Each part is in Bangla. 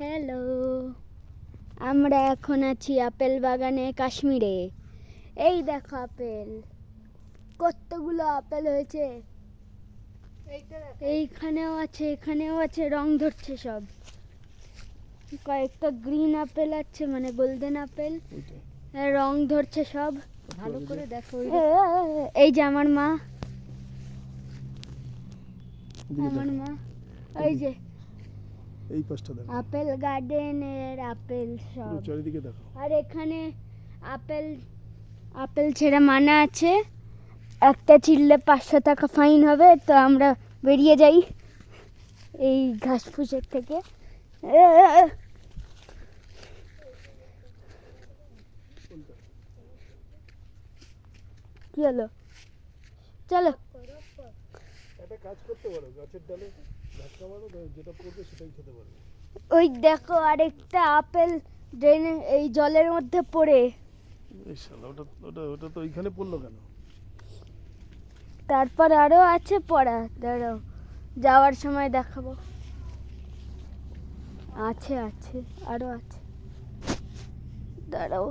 হ্যালো, আমরা এখন আছি আপেল বাগানে কাশ্মীরে। এই দেখো আপেল, কতগুলো আপেল হয়েছে। এইখানেও আছে, এখানেও আছে, রং ধরছে সব। কয়েকটা গ্রিন আপেল আছে, মানে গোল্ডেন আপেল, রং ধরছে সব। ভালো করে দেখো। এই যে আমার মা, এই যে এই পাশটা দেখো, আপেল গার্ডেনের আপেল সব চারিদিকে দেখো। আর এখানে আপেল ছেড়ে মানা আছে, একটা ছিঁড়লে 500 টাকা ফাইন হবে। তো আমরা বেরিয়ে যাই এই ঘাস ফুসের থেকে। কি হলো, চলো। একটা কাজ করতে পারো, গাছের ডালে ধাক্কা মারো, যেটা পড়বে সেটাই খেতে পারবে। ওই দেখো আরেকটা আপেল ড্রেনে এই জলের মধ্যে পড়ে। এই শালা, ওটা ওটা ওটা তো ওইখানে পড়লো কেন? তারপর আরো আছে পড়া, দাঁড়াও যাওয়ার সময় দেখাবো। আছে আছে, আরো আছে, দাঁড়াও।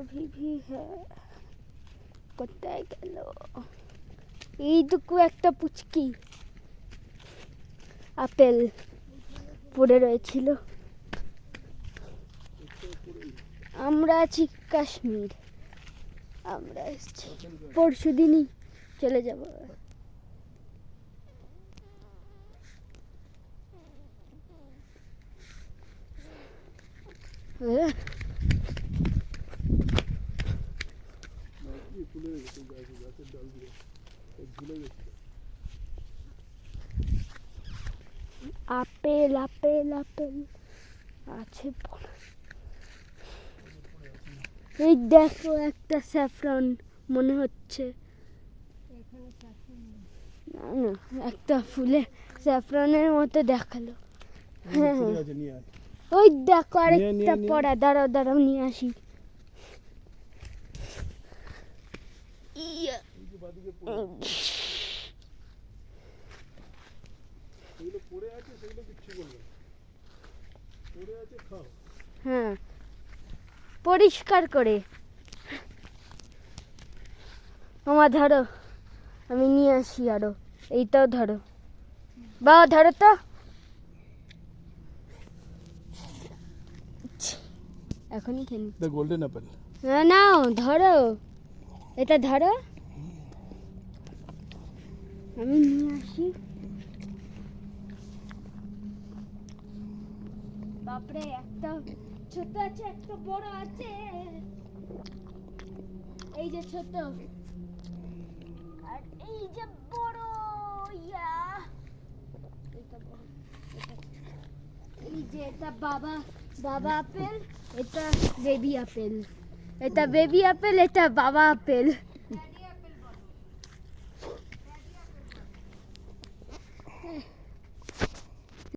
अभी भी है, কোথায় গেল? এইটুকু একটা পুচকি আপেল পড়ে রয়েছিল। আমরা আছি কাশ্মীর, আমরা এসেছি পরশু দিনই চলে যাব। আপেল আপেল আপেল আছে। এই দেখো একটা স্যাফরন মনে হচ্ছে, না না, একটা ফুলে স্যাফরনের মতো দেখালো। হ্যাঁ, ওই দেখো আরেকটা পড়া, দাঁড়াও দাঁড়াও নিয়ে আসি। হ্যাঁ, পরিষ্কার করে আমার ধরো, আমি নিয়ে আসি আরো। এইটাও ধরো, বা ধরো তো। এখনই খেলি গোল্ডেন অ্যাপেল। নাও ধরো, এটা ধরো, আমি নিয়ে আসি। বাপরে, একটা ছোট আছে, একটা বড় আছে। এই যে ছোট আর এই যে বড়। ইয়া, এটা বড়, এই যে এটা বাবা আপেল, এটা বেবি আপেল, এটা বেবি আপেল, এটা বাবা আপেল।